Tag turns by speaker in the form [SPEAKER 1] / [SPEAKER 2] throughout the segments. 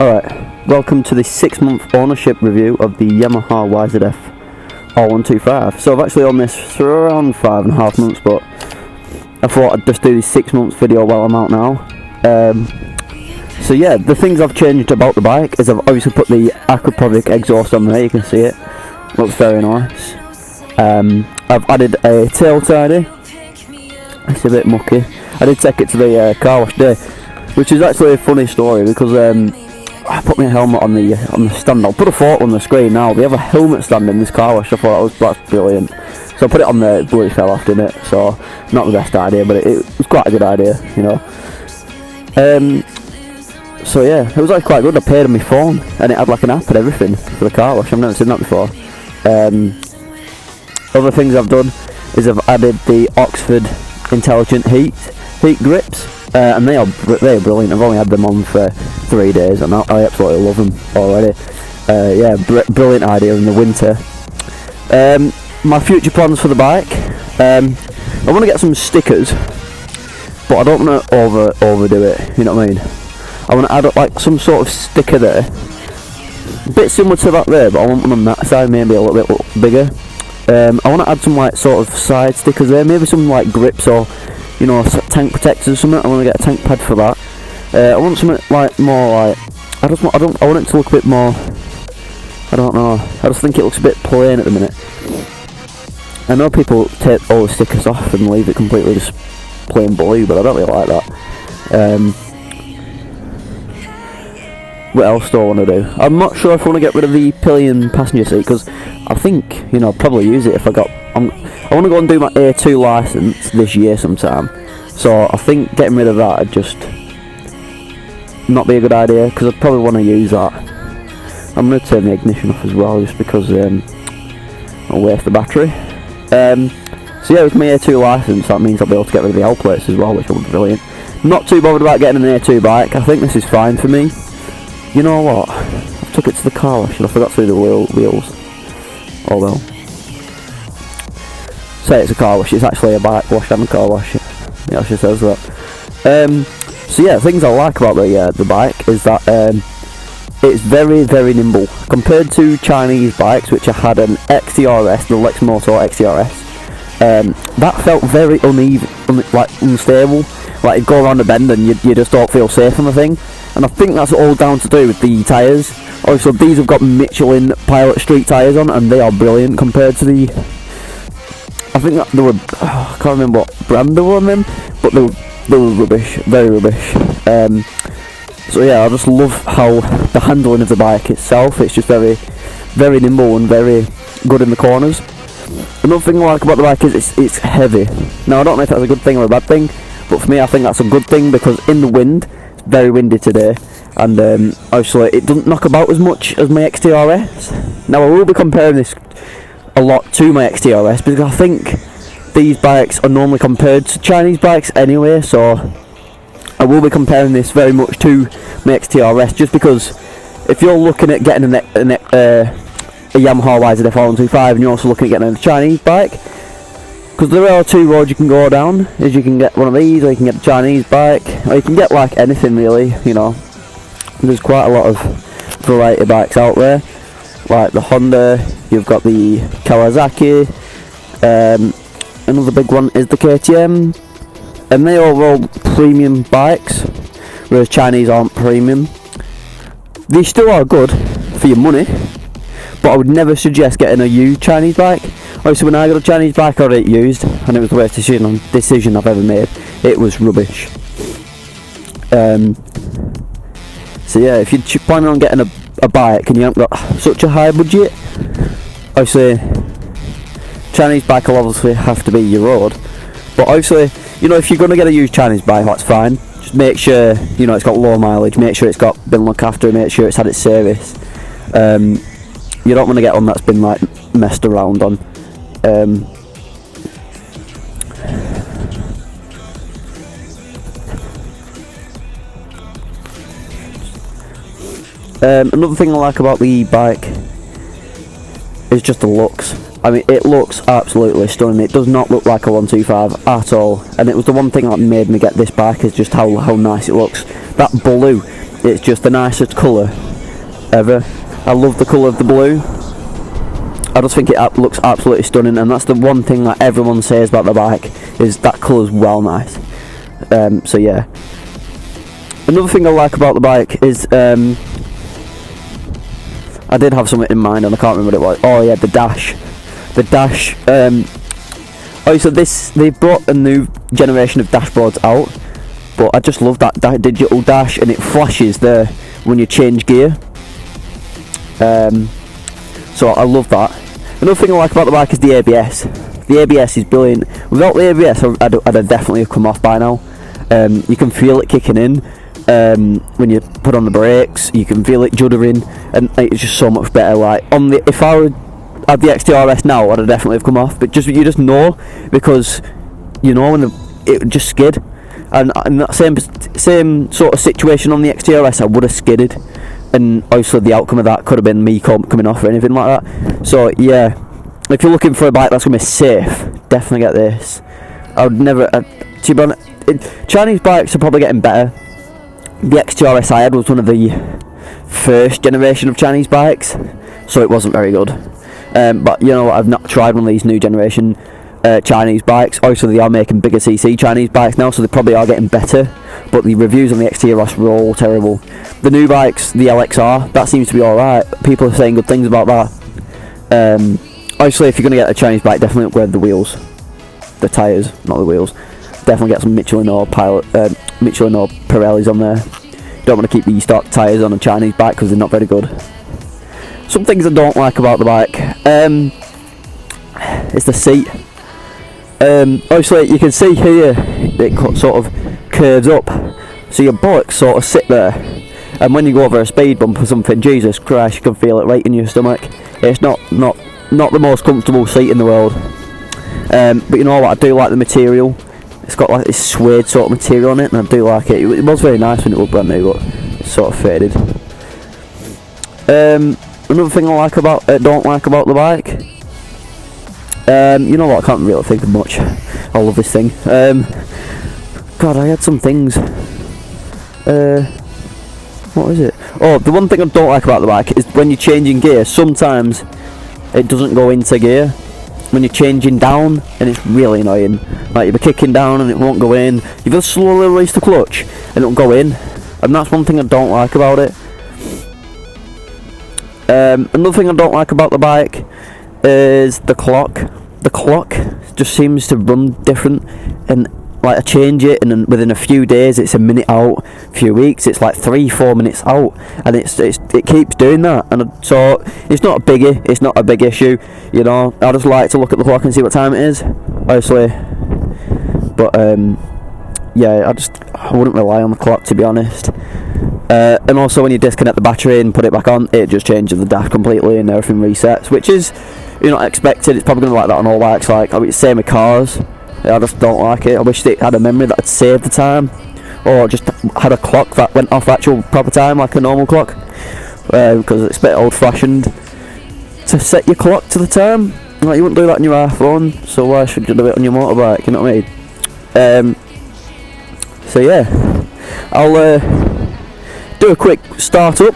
[SPEAKER 1] Alright, welcome to the 6-month ownership review of the Yamaha YZF R125. So I've actually owned this for around 5.5 months, but I thought I'd just do the 6 months video while I'm out now. So yeah, the things I've changed about the bike is I've obviously put the Aquapovic exhaust on there, you can see it. Looks very nice. I've added a tail tidy. It's a bit mucky. I did take it to the car wash day, which is actually a funny story because I put my helmet on the stand. I'll put a photo on the screen now. They have a helmet stand in this car wash. I thought that's brilliant. So I put it on the bloody fell off, didn't it? So not the best idea, but it was quite a good idea, you know. So yeah, it was like quite good. I paid on my phone and it had like an app and everything for the car wash. I've never seen that before. Other things I've done is I've added the Oxford Intelligent Heat grips, and they're brilliant. I've only had them on for 3 days and I absolutely love them already. Yeah, brilliant idea in the winter. My future plans for the bike, I want to get some stickers, but I don't want to overdo it, you know what I mean? I want to add up like some sort of sticker there, a bit similar to that there, but I want one on that side, maybe a little bit bigger. I want to add some like sort of side stickers there, maybe some like grips or, you know, tank protectors or something. I want to get a tank pad for that. I want something like more like, I want it to look a bit more, I don't know, I just think it looks a bit plain at the minute. I know people take all the stickers off and leave it completely just plain blue, but I don't really like that. What else do I want to do? I'm not sure if I want to get rid of the pillion passenger seat, because I think, you know, I'll probably use it if I want to go and do my A2 licence this year sometime. So I think getting rid of that would just not be a good idea, because I'd probably want to use that. I'm going to turn the ignition off as well, just because I'll waste the battery. So yeah, with my A2 licence, that means I'll be able to get rid of the L plates as well, which will be brilliant. Not too bothered about getting an A2 bike. I think this is fine for me. You know what? I took it to the car wash and I forgot to do the wheels. Oh well. Say it's a car wash, it's actually a bike wash and a car wash. It actually says that. So yeah, things I like about the bike is that it's very, very nimble. Compared to Chinese bikes, which I had an XTRS, the Lexmoto XTRS, that felt very uneven, like unstable. Like you'd go around a bend and you just don't feel safe on the thing. And I think that's all down to do with the tyres. Also, these have got Michelin Pilot Street tyres on, and they are brilliant compared to the... I think that they were... I can't remember what brand they were on them, but they were rubbish, very rubbish. So yeah, I just love how the handling of the bike itself, it's just very, very nimble and very good in the corners. Another thing I like about the bike is it's heavy. Now, I don't know if that's a good thing or a bad thing, but for me I think that's a good thing, because in the wind, it's very windy today, and obviously it doesn't knock about as much as my XTRS. Now I will be comparing this a lot to my XTRS, because I think these bikes are normally compared to Chinese bikes anyway, so I will be comparing this very much to my XTRS, just because if you're looking at getting a Yamaha YZF R125 and you're also looking at getting a Chinese bike, because there are two roads you can go down, is you can get one of these, or you can get a Chinese bike, or you can get like anything really, you know. There's quite a lot of variety of bikes out there, like the Honda, you've got the Kawasaki, another big one is the KTM, and they are all premium bikes, whereas Chinese aren't premium. They still are good for your money, but I would never suggest getting a used Chinese bike. Obviously, when I got a Chinese bike, I got it used, and it was the worst decision I've ever made. It was rubbish. So yeah, if you're planning on getting a bike and you haven't got such a high budget, obviously Chinese bike will obviously have to be your road. But obviously, you know, if you're going to get a used Chinese bike, that's fine. Just make sure, you know, it's got low mileage, make sure it's been looked after, make sure it's had its service. You don't want to get one that's been like messed around on. Another thing I like about the bike is just the looks. I mean, it looks absolutely stunning. It does not look like a 125 at all, and it was the one thing that made me get this bike, is just how nice it looks. That blue, It's just the nicest colour ever. I love the colour of the blue. I just think it looks absolutely stunning, and that's the one thing that everyone says about the bike, is that colour's well nice. So yeah. Another thing I like about the bike is, I did have something in mind and I can't remember what it was. Oh yeah, the dash. The dash, so they've brought a new generation of dashboards out, but I just love that digital dash, and it flashes there when you change gear. So I love that. Another thing I like about the bike is the ABS. The ABS is brilliant. Without the ABS, I'd have definitely have come off by now. You can feel it kicking in when you put on the brakes. You can feel it juddering, and it's just so much better. Like if I had the XTRS now, I'd have definitely have come off. But you just know, because you know when it would just skid. And in that same sort of situation on the XTRS, I would have skidded, and also the outcome of that could have been me coming off or anything like that. So yeah, if you're looking for a bike that's going to be safe, definitely get this. I would never, to be honest, Chinese bikes are probably getting better. The XTRS I had was one of the first generation of Chinese bikes, so it wasn't very good. But you know what, I've not tried one of these new generation Chinese bikes. Also, they are making bigger CC Chinese bikes now, so they probably are getting better, but the reviews on the XTRS were all terrible. The new bikes, the LXR, that seems to be alright. People are saying good things about that. Obviously, if you're going to get a Chinese bike, definitely upgrade the wheels, the tyres, not the wheels. Definitely get some Michelin or Pirellis on there. You don't want to keep the stock tyres on a Chinese bike because they're not very good. Some things I don't like about the bike, it's the seat. Obviously you can see here it sort of curves up, so your buttocks sort of sit there, and when you go over a speed bump or something, Jesus Christ, you can feel it right in your stomach. It's not the most comfortable seat in the world, but you know what, I do like the material. It's got like this suede sort of material on it, and I do like it. It was very nice when it was brand new, but it's sort of faded. Another thing I don't like about the bike, you know what, I can't really think of much. I love this thing. God, I had some things. What is it? Oh, the one thing I don't like about the bike is when you're changing gear, sometimes it doesn't go into gear when you're changing down, and it's really annoying. Like, you'll be kicking down and it won't go in. You just slowly release the clutch and it'll go in, and that's one thing I don't like about it. Another thing I don't like about the bike is the clock. The clock just seems to run different, and like I change it, and then within a few days it's a minute out, a few weeks it's like 3-4 minutes out, and it keeps doing that. And so it's not a big issue, you know. I just like to look at the clock and see what time it is, obviously. But yeah, I wouldn't rely on the clock, to be honest. And also when you disconnect the battery and put it back on, it just changes the dash completely and everything resets, which is, you know, expected. It's probably going to be like that on all bikes. Like, I mean, same with cars. I just don't like it. I wish it had a memory that had saved the time, or just had a clock that went off actual proper time like a normal clock, because it's a bit old fashioned to set your clock to the time. Like, you wouldn't do that on your iPhone, so why should you do it on your motorbike, you know what I mean? So yeah, I'll do a quick start up,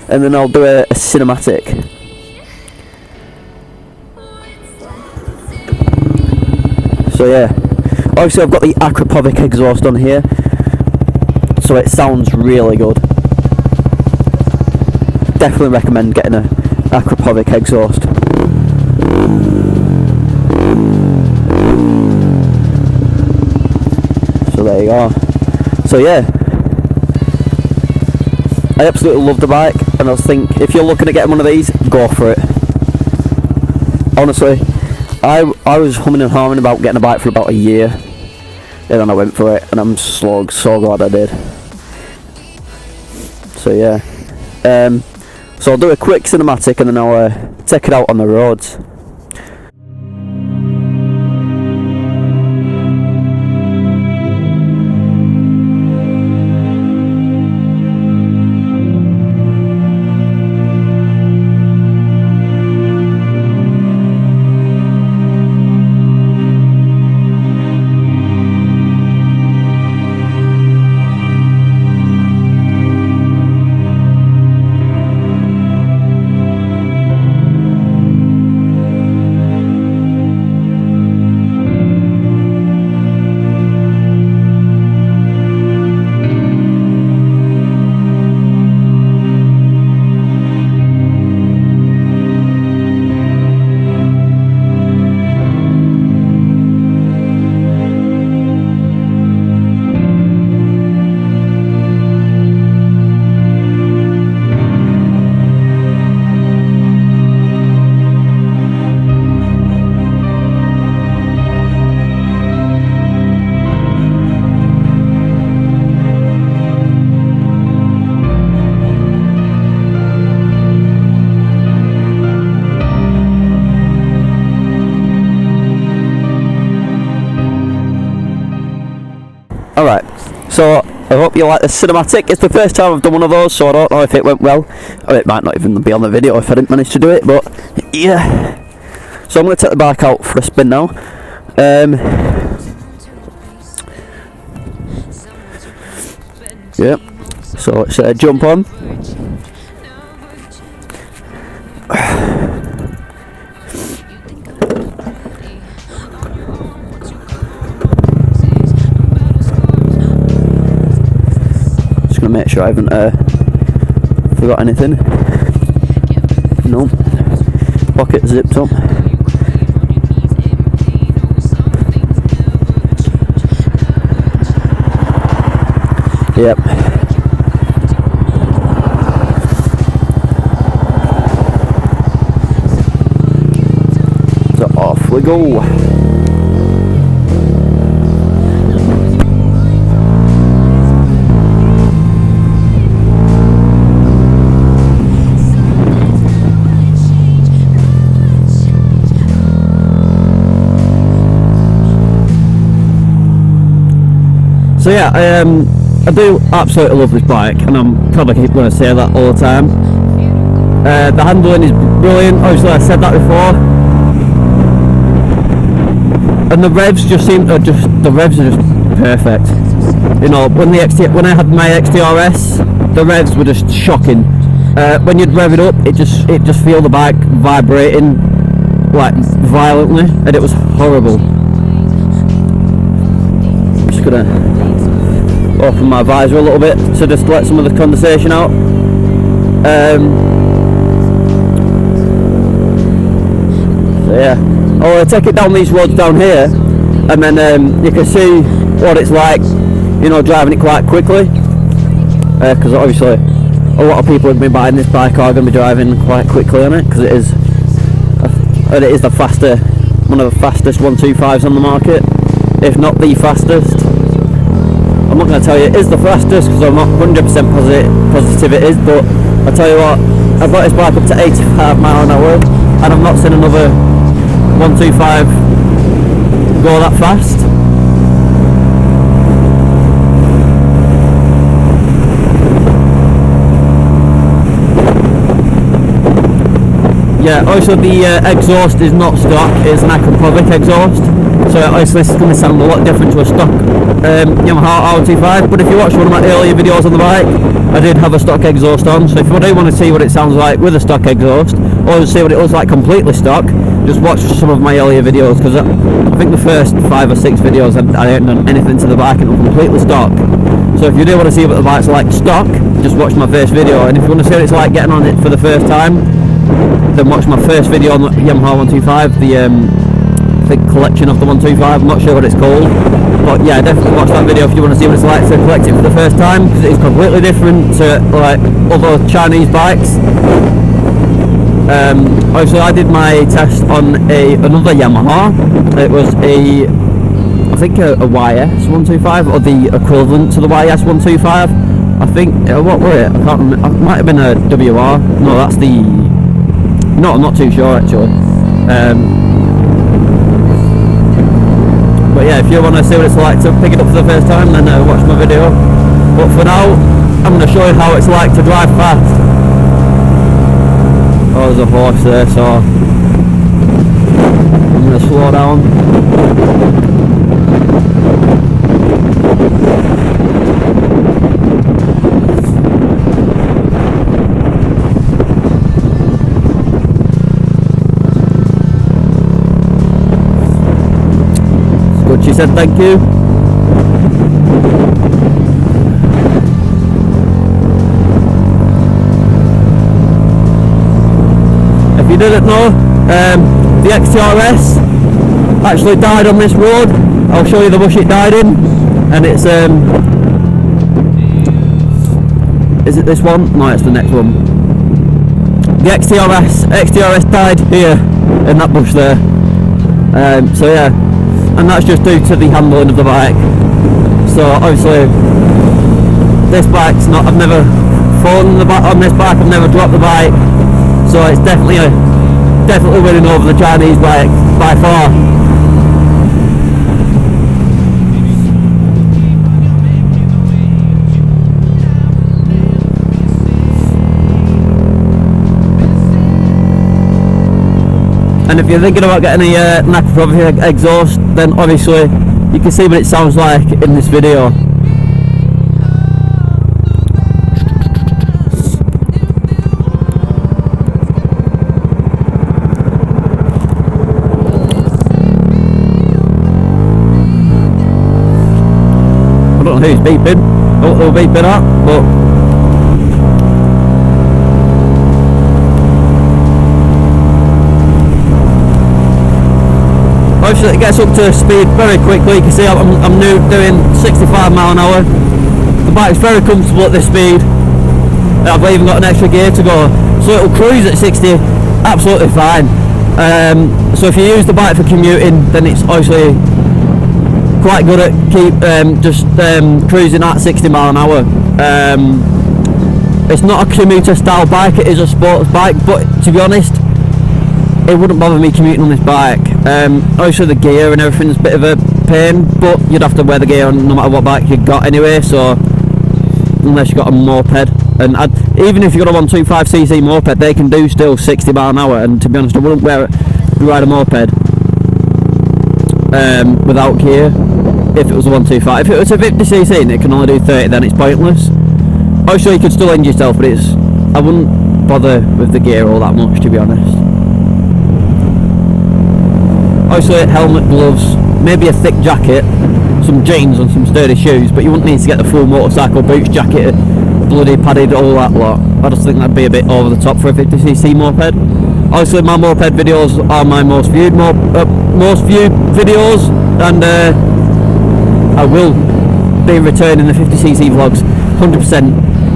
[SPEAKER 1] and then I'll do a cinematic. So yeah, obviously I've got the Aquapovic exhaust on here, so it sounds really good. Definitely recommend getting a Aquapovic exhaust. So there you go. So yeah, I absolutely love the bike, and I think if you're looking at getting one of these, go for it. Honestly, I was humming and hawing about getting a bike for about a year, and then I went for it, and I'm so glad I did. So yeah, so I'll do a quick cinematic, and then I'll take it out on the roads. Alright, so I hope you like the cinematic. It's the first time I've done one of those, so I don't know if it went well, or it might not even be on the video if I didn't manage to do it, but yeah. So I'm going to take the bike out for a spin now. Yep, so let's jump on. Just going to make sure I haven't forgot anything. No. Pocket zipped up. Yep. So off we go. So yeah, I do absolutely love this bike, and I'm probably going to say that all the time. The handling is brilliant, obviously I said that before. And the revs just seem to the revs are just perfect. You know, when I had my XTRS, the revs were just shocking. When you'd rev it up, it just feel the bike vibrating like violently, and it was horrible. I'm just gonna open my visor a little bit to just let some of the condensation out. So yeah, I'll take it down these roads down here, and then you can see what it's like, you know, driving it quite quickly, because obviously a lot of people who've been buying this bike are going to be driving quite quickly on it, because it is one of the fastest 125s on the market, if not the fastest. I'm not going to tell you it is the fastest, because I'm not 100% positive it is, but I tell you what, I've got this bike up to 85 miles an hour, and I've not seen another 125 go that fast. Yeah, also the exhaust is not stock, it's an Akrapovic exhaust, so obviously this is going to sound a lot different to a stock Yamaha R125, but if you watch one of my earlier videos on the bike, I did have a stock exhaust on, so if you do want to see what it sounds like with a stock exhaust, or see what it looks like completely stock, just watch some of my earlier videos, because I think the first 5 or 6 videos I hadn't done anything to the bike and it was completely stock. So if you do want to see what the bike's like stock, just watch my first video, and if you want to see what it's like getting on it for the first time, then watch my first video on the Yamaha 125, I think collection of the 125, I'm not sure what it's called, but yeah, definitely watch that video if you want to see what it's like to collect it for the first time, because it's completely different to like other Chinese bikes. Obviously I did my test on another Yamaha. It was I think a YS 125, or the equivalent to the YS 125. I think, what were it? I can't remember. It might have been a WR. No, that's the... No, I'm not too sure actually. But yeah, if you want to see what it's like to pick it up for the first time, then watch my video. But for now, I'm going to show you how it's like to drive fast. Oh, there's a horse there, so I'm going to slow down. She said thank you. If you didn't know, the XTRS actually died on this road. I'll show you the bush it died in, and it's is it this one? No, it's the next one. The XTRS died here in that bush there. So yeah. And that's just due to the handling of the bike. So obviously this bike's not, I've never fallen on this bike, I've never dropped the bike, so it's definitely winning over the Chinese bike by far. if you're thinking about getting a Nakaprovia exhaust, then obviously you can see what it sounds like in this video. I don't know who's beeping, what they're beeping at, but obviously it gets up to speed very quickly. You can see I'm new doing 65 mile an hour. The bike's very comfortable at this speed. I've even got an extra gear to go, so it'll cruise at 60 absolutely fine. So if you use the bike for commuting, then it's obviously quite good at cruising at 60 mile an hour. It's not a commuter style bike, it is a sports bike, but to be honest, it wouldn't bother me commuting on this bike. Obviously the gear and everything's a bit of a pain, but you'd have to wear the gear on no matter what bike you got anyway, so unless you got a moped. And even if you got a 125cc moped, they can do still 60 mile an hour, and to be honest I wouldn't ride a moped without gear if it was a 125. If it was a 50cc and it can only do 30, then it's pointless. Obviously you could still injure yourself, but I wouldn't bother with the gear all that much, to be honest. Obviously helmet, gloves, maybe a thick jacket, some jeans and some sturdy shoes, but you wouldn't need to get the full motorcycle boots jacket, bloody padded, all that lot. I just think that'd be a bit over the top for a 50cc moped. Obviously my moped videos are my most viewed videos, and I will be returning the 50cc vlogs 100%.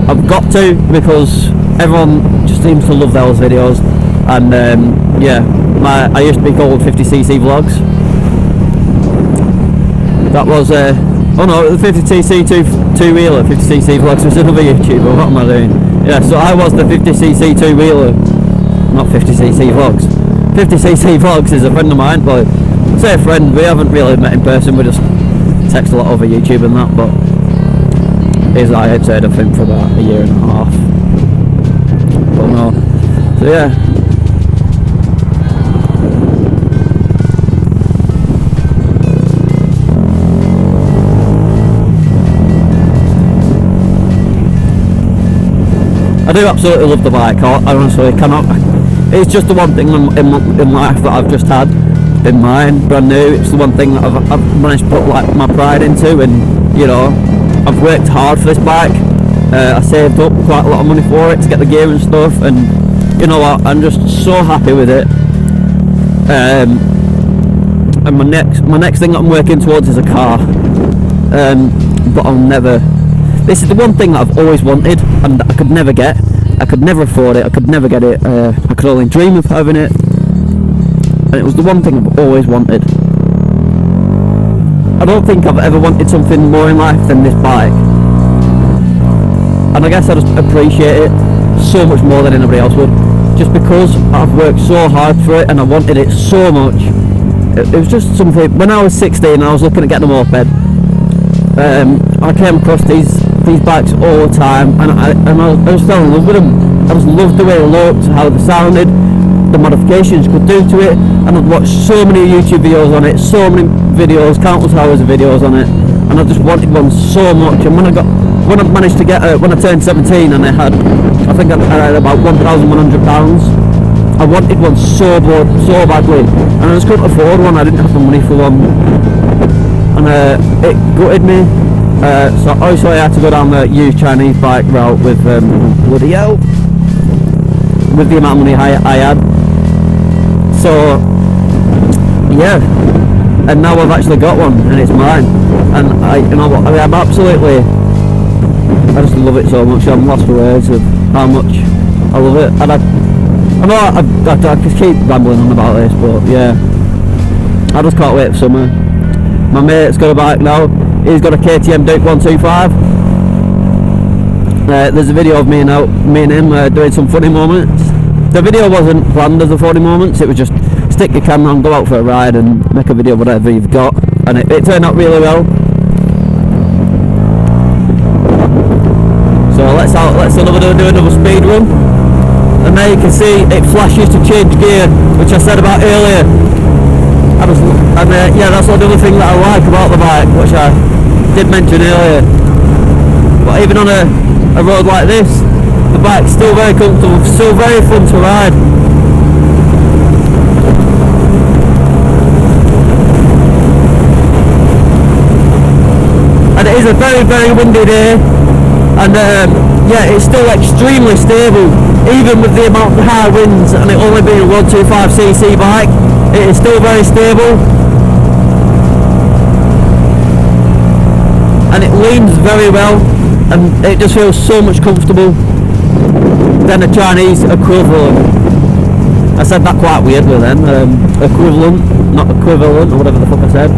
[SPEAKER 1] I've got to, because everyone just seems to love those videos, and yeah, I used to be called 50cc vlogs. That was oh no, the 50cc two-wheeler. 50cc vlogs was another YouTuber. What am I doing? Yeah, so I was the 50cc two-wheeler, not 50cc vlogs. 50cc vlogs is a friend of mine, but say a friend, we haven't really met in person, we just text a lot over YouTube and that, but I had heard of him for about a year and a half. But no, so yeah. I do absolutely love the bike. I honestly cannot. It's just the one thing in life that I've just had. It's been mine, brand new. It's the one thing that I've managed to put like my pride into, and you know, I've worked hard for this bike. I saved up quite a lot of money for it to get the gear and stuff, and you know what? I'm just so happy with it. And my next thing that I'm working towards is a car. But I'll never. This is the one thing that I've always wanted, and I could never get. I could never afford it. I could never get it. I could only dream of having it, and it was the one thing I've always wanted. I don't think I've ever wanted something more in life than this bike, and I guess I just appreciate it so much more than anybody else would, just because I've worked so hard for it and I wanted it so much. It was just something. When I was 16 and I was looking at getting a moped, I came across these bikes all the time, and I just fell in love with them. I just loved the way they looked, how they sounded, the modifications you could do to it, and I've watched so many YouTube videos on it, so many videos, countless hours of videos on it, and I just wanted one so much. And when I managed to get when I turned 17 and I think I had about £1,100, I wanted one so badly, and I just couldn't afford one. I didn't have the money for one, and it gutted me. So obviously I had to go down the used Chinese bike route with bloody hell, with the amount of money I had. So yeah, and now I've actually got one, and it's mine. And you know what? I mean, I just love it so much. I'm lost for words of how much I love it. And I know I just keep rambling on about this, but yeah, I just can't wait for summer. My mate's got a bike now. He's got a KTM Duke 125. There's a video of me and him doing some funny moments. The video wasn't planned as a funny moments. It was just stick your camera on, go out for a ride, and make a video of whatever you've got. And it turned out really well. So let's do another speed run, and and there you can see it flashes to change gear, which I said about earlier. Yeah, that's the other thing that I like about the bike, which I did mention earlier. But even on a road like this, the bike's still very comfortable, still very fun to ride. And it is a very, very windy day, and yeah, it's still extremely stable, even with the amount of high winds, and it only being a 125cc bike, it is still very stable, and it leans very well, and it just feels so much comfortable than a Chinese equivalent. I said that quite weirdly then, equivalent, not equivalent, or whatever the fuck I said.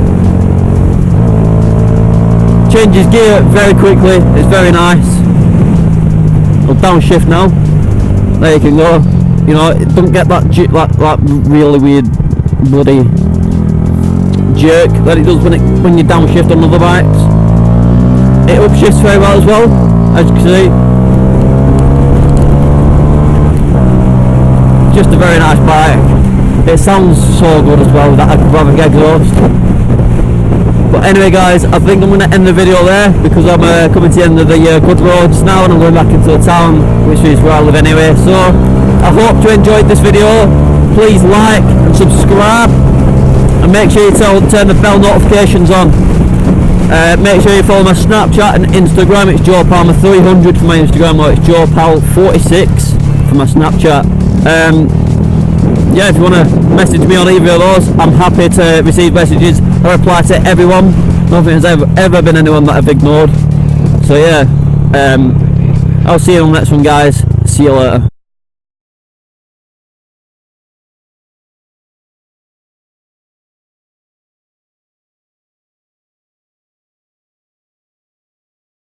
[SPEAKER 1] Changes gear very quickly, it's very nice. I'll downshift now, there you can go. You know, it don't get that really weird bloody jerk that it does when you downshift on other bikes. It upshifts very well as well, as you can see. Just a very nice bike. It sounds so good as well with that abrasive exhaust. But anyway guys, I think I'm going to end the video there, because I'm coming to the end of the good roads now, and I'm going back into the town, which is where I live anyway. So I hope you enjoyed this video. Please like and subscribe, and make sure you turn the bell notifications on. Make sure you follow my Snapchat and Instagram. It's Joe Palmer 300 for my Instagram, or it's Joe Pal 46 for my Snapchat. Yeah, if you want to message me on either of those, I'm happy to receive messages. I reply to everyone. Nothing has ever been anyone that I've ignored. So yeah, I'll see you on the next one guys. See you later.